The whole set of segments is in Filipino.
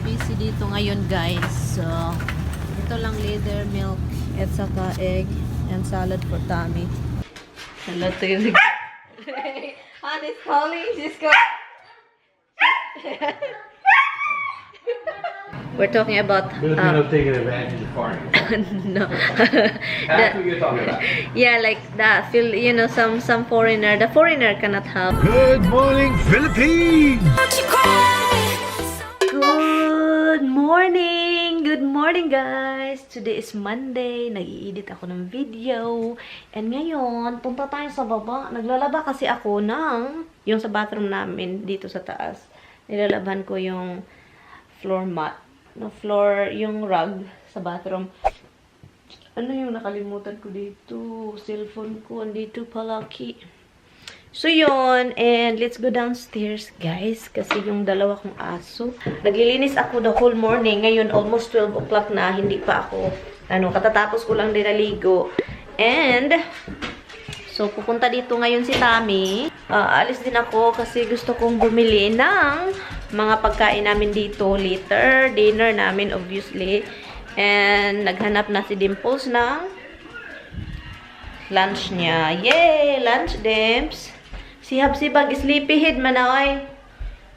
busy dito ngayon guys. So, ito lang leather milk at saka egg and salad for Tommy. Hello to you. Honey's calling. She's calling. We're talking about taking advantage of foreigners. no. That's what you're talking about. Yeah, like that. Feel, you know, some foreigner. The foreigner cannot have. Good morning, Philippines! Good morning! Good morning, guys! Today is Monday. Nag-i-edit ako ng video. And ngayon, punta tayo sa baba. Naglalaba kasi ako ng yung sa bathroom namin dito sa taas. Nilalaban ko yung floor mat. No, floor, yung rug sa bathroom. Ano yung nakalimutan ko dito? Cellphone ko, andito palaki. So, yun. And let's go downstairs, guys. Kasi yung dalawa kong aso. Naglilinis ako the whole morning. Ngayon, almost 12 o'clock na. Hindi pa ako, katatapos ko lang din naligo. And, so, pupunta dito ngayon si Tommy. Alis din ako kasi gusto kong bumili ng mga pagkain namin dito later. Dinner namin, obviously. And, naghanap na si Dimples ng lunch niya. Yay! Lunch, Dimps! Si Habsibag, sleepyhead manoy.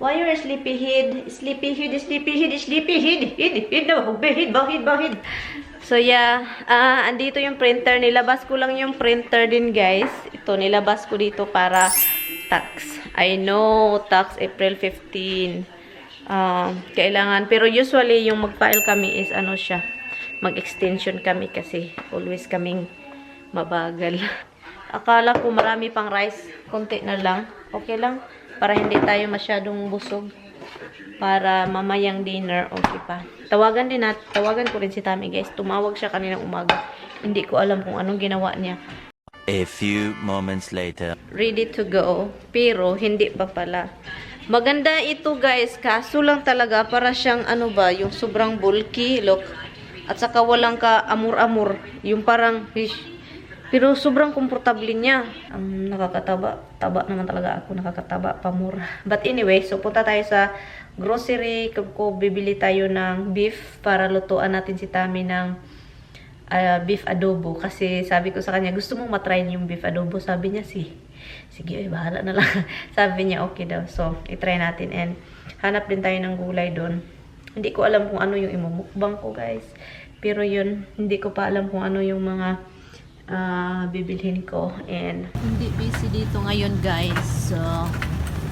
Why you're sleepyhead? Sleepyhead, sleepyhead, sleepyhead. Head, no, bahid. So, yeah. Andito yung printer. Nilabas ko lang yung printer din, guys. Ito, nilabas ko dito para tax. I know, tax April 15. Kailangan. Pero usually, yung mag-file kami is, mag-extension kami kasi always kaming mabagal. Akala ko marami pang rice. Konti na lang. Okay lang. Para hindi tayo masyadong busog. Para mamayang dinner. Okay pa. Tawagan ko rin si Tommy, guys. Tumawag siya kaninang umaga. Hindi ko alam kung anong ginawa niya. A few moments later. Ready to go. Pero hindi pa pala. Maganda ito, guys. Kaso lang talaga para siyang yung sobrang bulky. Look. At saka walang ka amur-amur. Yung parang pero sobrang komportable niya. Nakakataba. Taba naman talaga ako. Nakakataba. Pamura. But anyway, so punta tayo sa grocery. Ko bibili tayo ng beef para lutuan natin si Tommy ng beef adobo. Kasi sabi ko sa kanya, gusto mong matry yung beef adobo? Sabi niya, sige, bahala na lang. Sabi niya, okay daw. So, itry natin. And hanap din tayo ng gulay doon. Hindi ko alam kung ano yung imumukbang ko, guys. Pero yun, hindi ko pa alam kung ano yung mga bibilhin ko. And hindi busy dito ngayon, guys. So,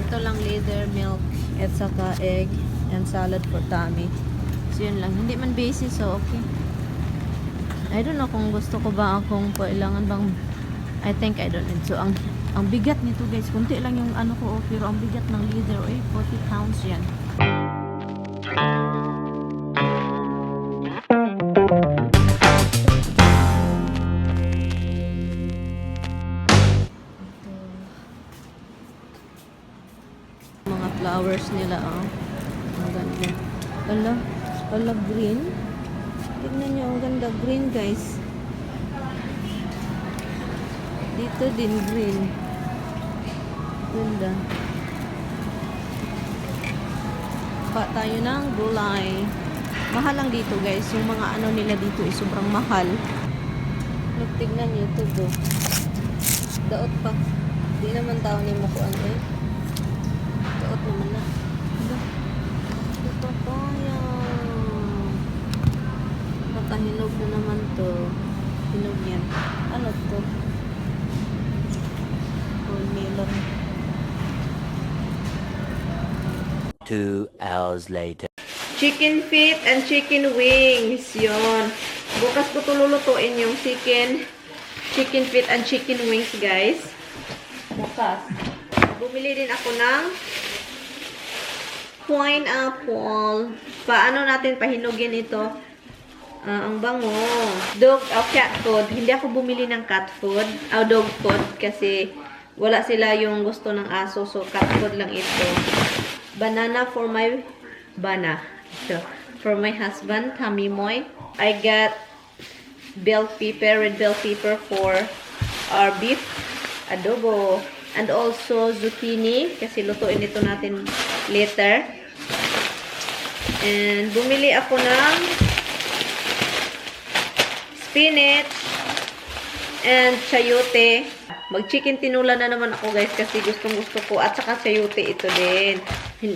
ito lang leather milk at saka egg and salad for Tommy. So, yun lang. Hindi man busy, so okay. I don't know kung gusto ko ba akong kailangan bang I think I don't need. So, ang bigat nito, guys. Kunti lang yung ko, pero ang bigat ng leather, 40 pounds yan. Flowers nila, ang ganda. Ala green. Tignan nyo, ang ganda green, guys. Dito din green. Ganda. Pa tayo ng gulay. Mahal lang dito, guys. Yung mga nila dito is sobrang mahal. Look, tignan nyo ito, bro. Daot pa. Di naman tao ni mukuan, Daot naman na. Ito tayo. Nakahinog na naman to. Hinog yan. Ano to? Melon. 2 hours later. Chicken feet and chicken wings. Yun. Bukas ko tululutuin yung chicken feet and chicken wings, guys. Bukas. Bumili din ako ng pineapple. Paano natin pahinugin ito? Ang bango. Dog o cat food. Hindi ako bumili ng cat food. Dog food. Kasi wala sila yung gusto ng aso. So, cat food lang ito. Banana for my ito. For my husband, Tommy Moy. I got red bell pepper for our beef adobo. And also zucchini. Kasi lutuin ito natin later. And bumili ako ng spinach and chayote. Mag-chicken tinola na naman ako guys kasi gustong-gusto ko. At saka chayote ito din.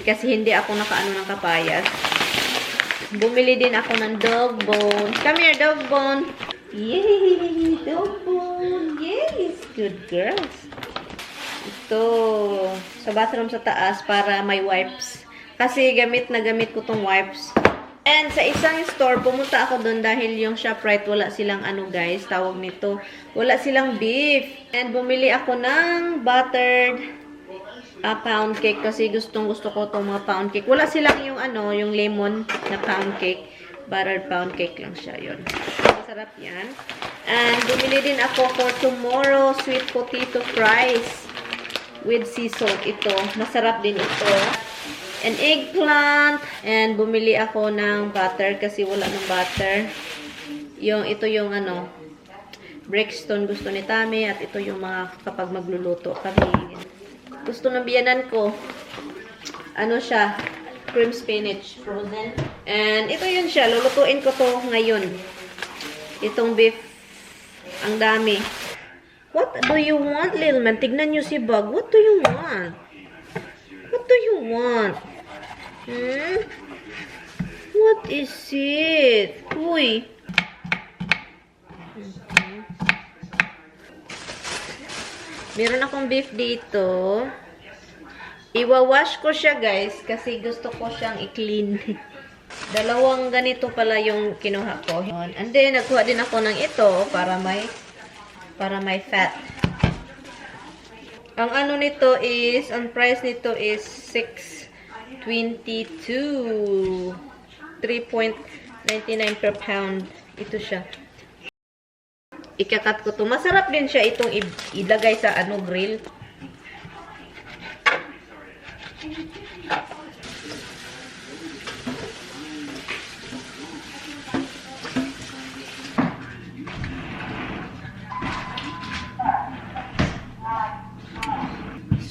Kasi hindi ako nakaano ng kapayas. Bumili din ako ng dog bone. Come here, dog bone. Yay! Dog bone. Yes! Good girls. Ito. Sa bathroom sa taas para may wipes. Kasi gamit na gamit ko tong wipes. And sa isang store, pumunta ako doon dahil yung ShopRite, wala silang ano guys, tawag nito. Wala silang beef. And bumili ako ng buttered pound cake kasi gustong-gusto ko itong mga pound cake. Wala silang yung ano, yung lemon na pound cake. Buttered pound cake lang siya, yun. Masarap yan. And bumili din ako for tomorrow, sweet potato fries with sea salt ito. Masarap din ito. And eggplant. And bumili ako ng butter kasi wala ng butter. Ito yung ano, breakstone gusto ni Tami. At ito yung mga kapag magluluto kami. Gusto ng biyanan ko. Ano siya? Cream spinach. Frozen. And ito yun siya. Lulutuin ko to ngayon. Itong beef. Ang dami. What do you want, little man? Tignan nyo si Bug. What do you want? What do you want? What is it? Uy. Meron akong beef dito. Iwawash ko siya guys kasi gusto ko siyang i-clean. Dalawang ganito pala yung kinuha ko. And then nagkuha din ako ng ito para may fat. Ang ano nito is, ang price nito is $6.22. 3.99 per pound. Ito siya. Ikakat ko to. Masarap din siya itong ilagay sa ano grill.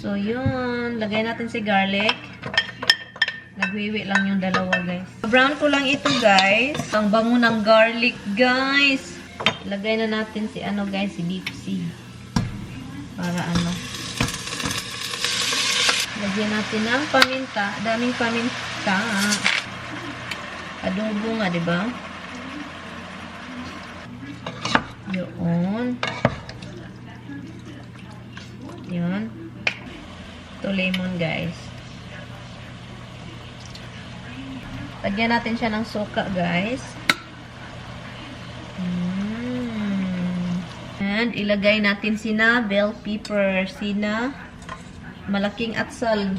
So, yun. Lagay natin si garlic. Nagwiwi lang yung dalawa, guys. Brown ko lang ito, guys. Ang bango ng garlic, guys. Lagay na natin si ano, guys, si Bipsy. Para ano. Lagyan natin ng paminta. Daming paminta. Adobo nga, diba? Yun. Yun. Ito lemon, guys. Lagyan natin siya ng suka, guys. And ilagay natin sina bell pepper, sina malaking atsal.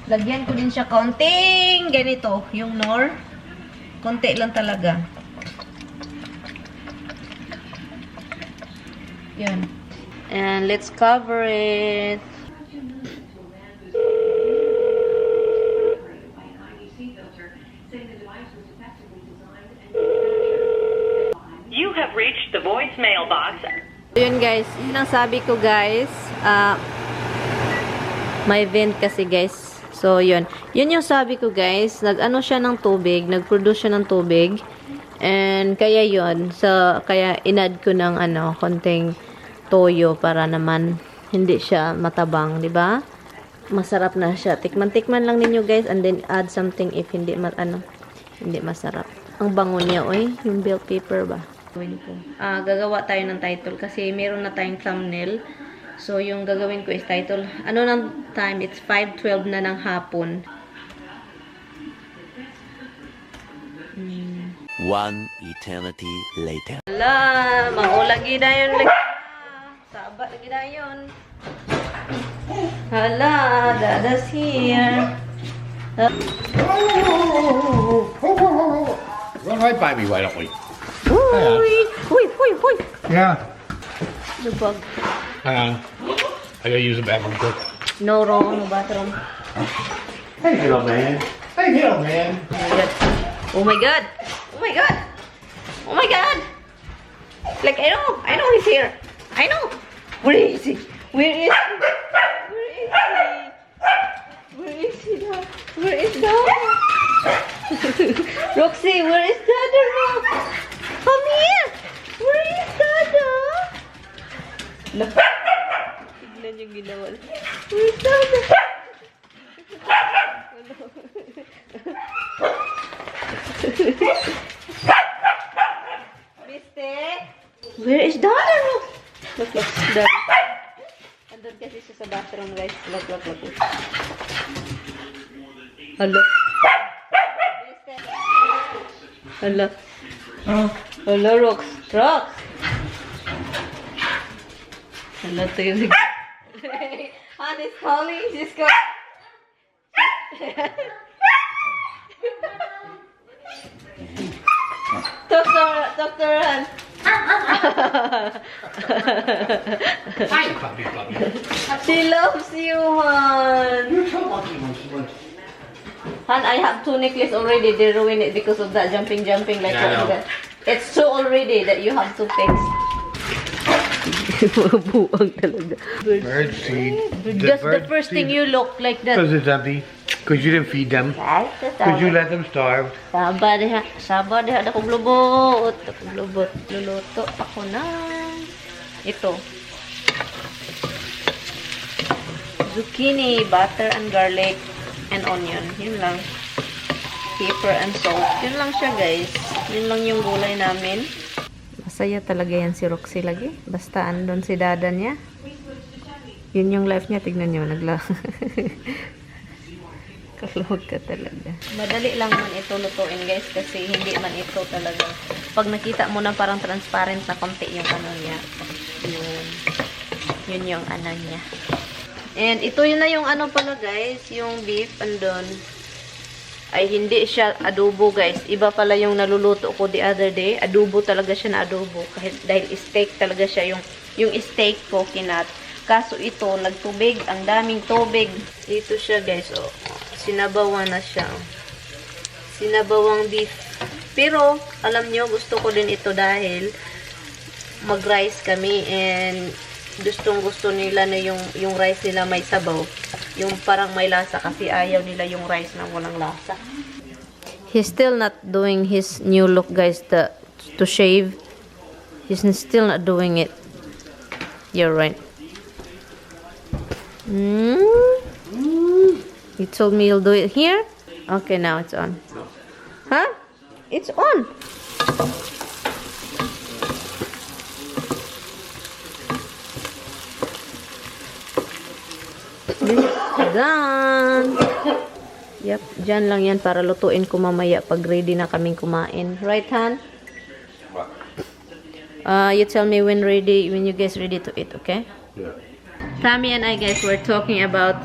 Lagyan ko din siya konting ganito, yung nor. Konti lang talaga. Yan. And let's cover it. You have reached the voicemail box. Yun guys, yun ang sabi ko guys. May vent kasi guys. So yun. Yun yung sabi ko guys. Nag-ano siya ng tubig. Nag-produce siya ng tubig. And kaya yun. So kaya inad ko ng ano, konting toyo para naman hindi siya matabang, di ba? Masarap na siya. Tikman-tikman lang ninyo guys and then add something if hindi hindi masarap. Ang bango niya, oy, yung bell pepper ba? Gagawa tayo ng title kasi meron na tayong thumbnail. So yung gagawin ko is title. Ano ng time? It's 5:12 na ng hapon. One eternity later. Hala, maulagi na yun. Saba lagi na yun. Hala, Dada's here. Run right by me, why don't we? Huy. Yeah. The bug. I gotta use the bathroom quick. No wrong, no bathroom. Hey, little man. Hey, little man. Oh my god. Oh my god. Oh my god. Like, I know he's here. I know. Where is he? Where is he? Where is he? Where is he now? Where is he now? Roxy, where is Dada? Come here! Where is Dada? Tignan yung ginawa. Where is Dada? Mister? Where is Dada? Look, Dada. Andun kasi siya sa bathroom, guys. Look. Hello. Hello. Hello, Rox. Hello, Tilig. Han is calling. She's calling. Dr. Han. Hi, puppy. She loves you, Han. You're so lucky when she went. Han, I have 2 necklaces already. They ruined it because of that jumping like Yeah, I know. that. It's 2 already that you have to fix. Buang talaga. Bird seed. That's the first thing you look like that. Because it's empty. Because you didn't feed them. Because you let them starve. Saba diha. Ako globot. Luluto ako na. Ito. Zucchini, butter and garlic, and onion. Yun lang. Pepper and salt. Yun lang siya, guys. Yun lang yung gulay namin. Masaya talaga yan si Roxy lagi. Basta andun si dada niya. Yun yung life niya. Tignan niyo. Kalawag ka talaga. Madali lang man ito lutuin, guys. Kasi hindi man ito talaga. Pag nakita mo na parang transparent na konti yung ano niya. Yun yung ano niya. And ito yun na yung ano pala, guys. Yung beef andun. Ay hindi siya adobo, guys. Iba pala yung naluluto ko the other day. Adobo talaga siya na adobo. Kahit dahil steak talaga siya. Yung steak ko kinat. Kaso ito, nagtubig. Ang daming tubig. Ito siya, guys. Oh. Sinabawan na siya. Sinabawang beef. Pero, alam nyo, gusto ko din ito dahil mag-rice kami and gustong-gusto nila na yung rice nila may sabaw. Yung parang may lasa kasi ayaw nila yung rice na walang lasa. He's still not doing his new look, guys, to shave. He's still not doing it. You're right. You told me you'll do it here? Okay, now it's on. Huh? It's on. Done. Yep, dyan lang yan para lutuin ko mamaya pag ready na kaming kumain. Right, Han? You tell me when you guys ready to eat, okay? Yeah. Tammy and I, guys, we're talking about,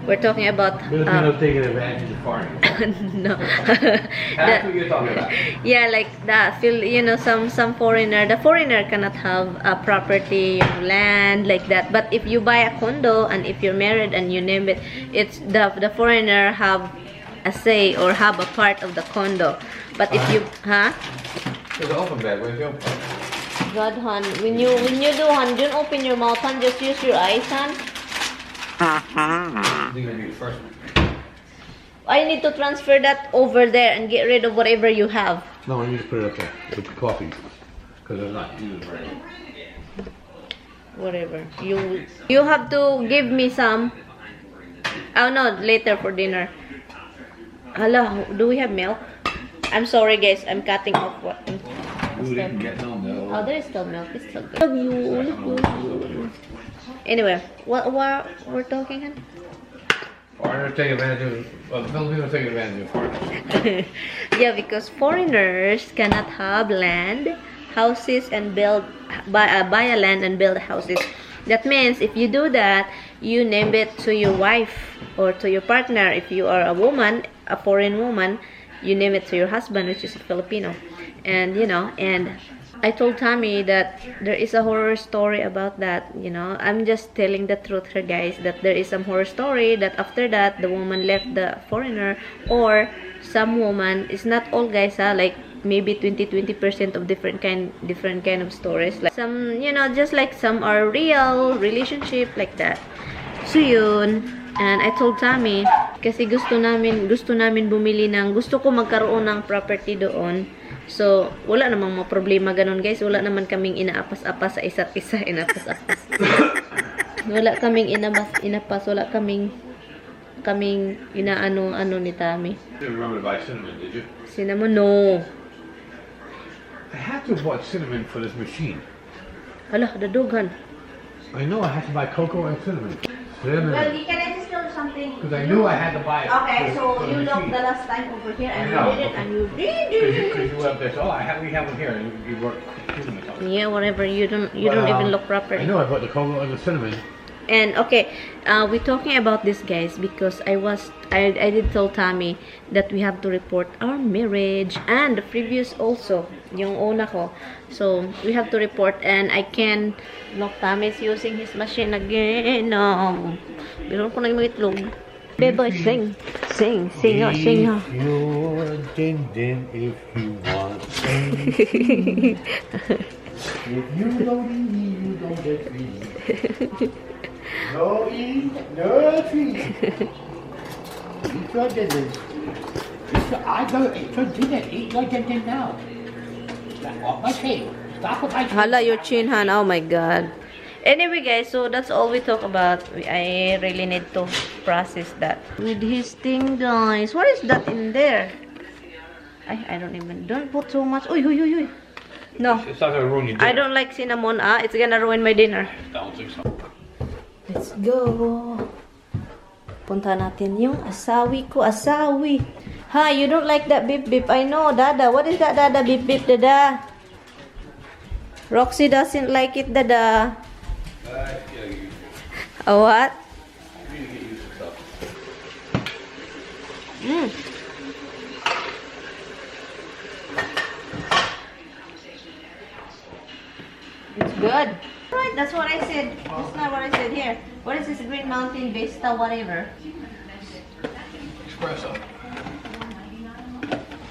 we're talking about taking advantage of foreigners. no. That's what you're talking about. Yeah, like that. Some foreigner. The foreigner cannot have a property, land like that. But if you buy a condo and if you're married and you name it, it's the foreigner have a say or have a part of the condo. But if you, There's an open bed. Where's the open bed? God, hon, when you do, hon, don't open your mouth, hon. Just use your eyes, hon. You're gonna be the first one. I need to transfer that over there and get rid of whatever you have. No, I need to put it up there with the coffee because it's not used right. Whatever. You have to give me some. Oh no, later for dinner. Hello, do we have milk? I'm sorry, guys. I'm cutting off what. We didn't get no milk. Oh, there is still milk. It's still good. Love you. Anyway, what we're talking, hon? Foreigners take advantage of. Filipinos take advantage of foreigners. Yeah, because foreigners cannot have land, houses, and buy a land and build houses. That means if you do that, you name it to your wife or to your partner. If you are a woman, a foreign woman, you name it to your husband, which is a Filipino. And and I told Tommy that there is a horror story about that. I'm just telling the truth here, guys, that there is some horror story that after that the woman left the foreigner, or some woman, it's not all, guys, like maybe 20% of different kind of stories, like some, just like some are real relationship like that. So yun, And I told Tommy, kasi gusto namin bumili gusto ko magkaroon ng property doon. So, wala namang mga problema ganun, guys. Wala naman kaming inaapas-apas sa isa't isa. Inaapas-apas. Wala kaming inapas. Wala kaming inaano ni Tommy. You didn't remember to buy cinnamon, did you? Cinnamon, no. I had to have bought cinnamon for this machine. Hala, dadughan. I know I had to buy cocoa and cinnamon. Well, can I just tell you something? Because I knew I had to buy it. Okay, so for you the looked machine. the last time over here and I you know. did it and you did Because it. you have this. Oh, we have it here. And you work cinnamon. Yeah, whatever. You don't even look properly. I know I bought the cocoa and the cinnamon. And okay, we're talking about this, guys, because I did tell Tommy that we have to report our marriage and the previous also, yung una ko. So we have to report, and I can look. Tommy's using his machine again. Bilang ko na yung mga itlog. Bebe, sing, Your din din if you want. If you don't eat, you don't get free. No eat, no treat. Eat your dinners. I go eat your dinner. Eat your dinner now. Stop off my cake. Stop with my cake. Hala, your chin, Han. Oh my God. Anyway, guys, so that's all we talk about. I really need to process that. With his thing, guys. What is that in there? I don't put so much. Uy. No. It's not gonna ruin your dinner. I don't like cinnamon, It's gonna ruin my dinner. Don't think so. Let's go. Punta natin yung asawi ko. Asawi. Ha, you don't like that beep beep. I know, Dada. What is that, Dada? Beep beep, Dada. Roxy doesn't like it, Dada. A what? It's good. Right, that's what I said. That's not what I said here. What is this Green Mountain Vista whatever? Espresso.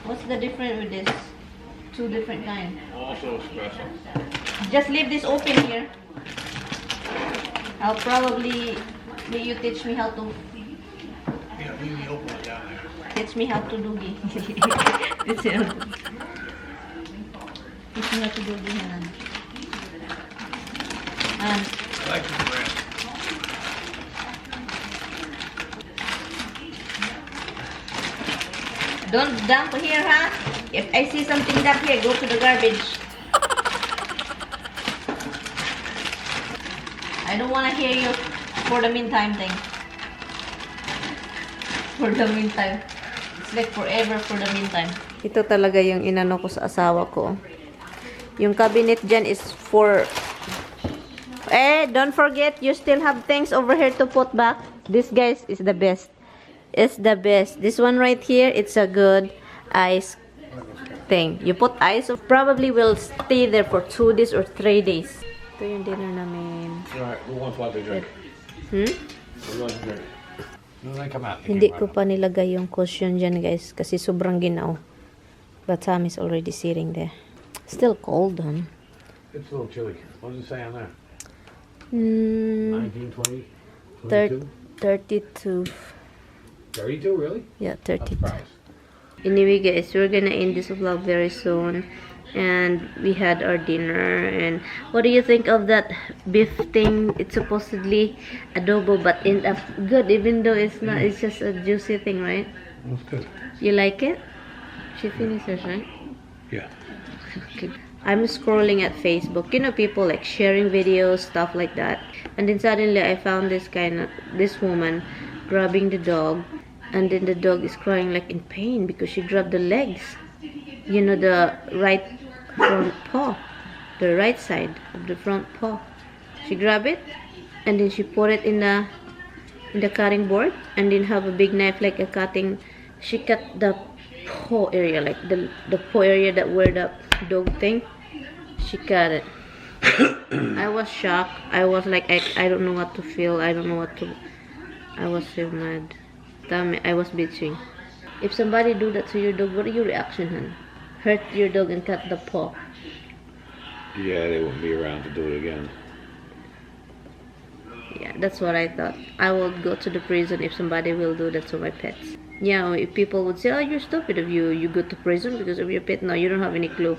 What's the difference with this? Two different kinds. Also espresso. Just leave this open here. I'll probably let you teach me how to Yeah, leave the open one down there. teach me how to doogie. Teach me how to doogie, Han. I like the brand. Don't dump here, huh? If I see something dump here, go to the garbage. I don't want to hear you for the meantime thing. For the meantime. It's like forever for the meantime. Ito talaga yung inano ko sa asawa ko. Yung cabinet dyan is for... don't forget, you still have things over here to put back. This, guys, is the best. It's the best. This one right here, it's a good ice thing. You put ice, so probably will stay there for 2 days or 3 days. Ito yung dinner namin. Alright, who wants what to drink? Who wants to drink? No, they come out. Hindi ko pa nilagay yung cushion dyan, guys, kasi sobrang ginaw. But Tom is already sitting there. Still cold, huh? It's a little chilly. What does it say on there? 19, 19, 20, 22? 32. 32, really? Yeah, I'm 32. surprised. Anyway, guys, we're gonna end this vlog very soon. And we had our dinner. And what do you think of that beef thing? It's supposedly adobo, but end up good, even though it's not. It's just a juicy thing, right? That's good. You like it? She finishes, right? Yeah. Okay. I'm scrolling at Facebook. You know, people like sharing videos, stuff like that. And then suddenly I found this woman grabbing the dog, and then the dog is crying like in pain because she grabbed the legs. You know, the right front paw, the right side of the front paw. She grabbed it, and then she put it in the cutting board, and then have a big knife like a cutting. She cut the paw area, like the paw area that where the dog thing. She cut it. I was shocked. I was like, I don't know what to feel. I don't know what to. I was so mad. Damn it, I was bitching. If somebody do that to your dog, what are your reaction, hun? Hurt your dog and cut the paw. Yeah, they won't be around to do it again. Yeah, that's what I thought. I would go to the prison if somebody will do that to my pets. Yeah, if people would say, oh, you're stupid if you go to prison because of your pet. No, you don't have any clue.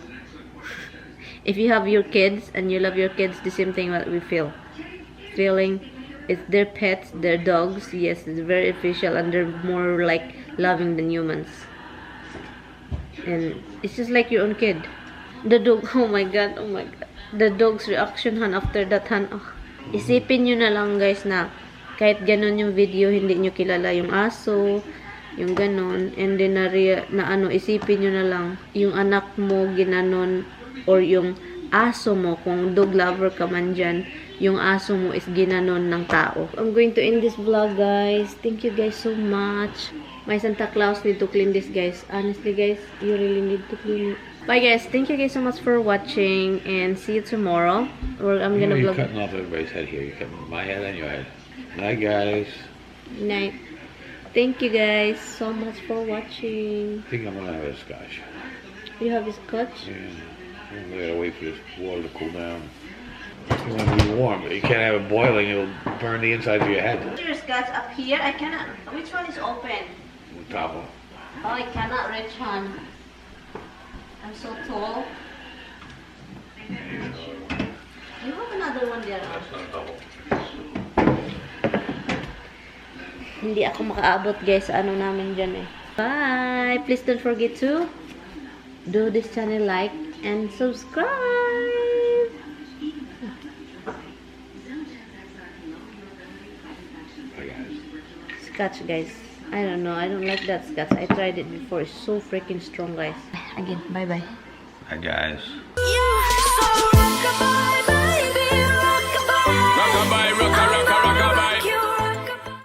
If you have your kids and you love your kids, the same thing what we feel. Feeling, it's their pets, their dogs. Yes, it's very official and they're more like loving than humans. And it's just like your own kid. The dog, oh my god. The dog's reaction han after that han. Oh. Isipin nyo na lang guys na kahit ganun yung video, hindi nyo kilala yung aso, yung ganun, and then isipin nyo na lang yung anak mo ginanon or yung aso mo, kung dog lover ka man dyan, yung aso mo is ginanon ng tao. I'm going to end this vlog guys. Thank you guys so much. My Santa Claus need to clean this guys. Honestly guys, you really need to clean it. Bye guys, thank you guys so much for watching and see you tomorrow. I'm gonna vlog. You're cutting off everybody's head here. You're cutting my head and your head. Night guys. Night. Thank you guys so much for watching. I think I'm gonna have a scotch. You have a scotch? Yeah. I'm gonna wait for this water to cool down. You want to be warm, but you can't have it boiling. It'll burn the inside of your head. Your scotch up here. I cannot. Which one is open? The top one. Oh, I cannot reach one. I'm so tall. You have another one there. That's not double. Hindi ako makaabot guys sa ano namin dyan eh. Bye! Please don't forget to do this channel, like and subscribe! Bye guys. Scotch guys. I don't know. I don't like that scotch. I tried it before. It's so freaking strong guys. Again, bye bye. Bye guys. You so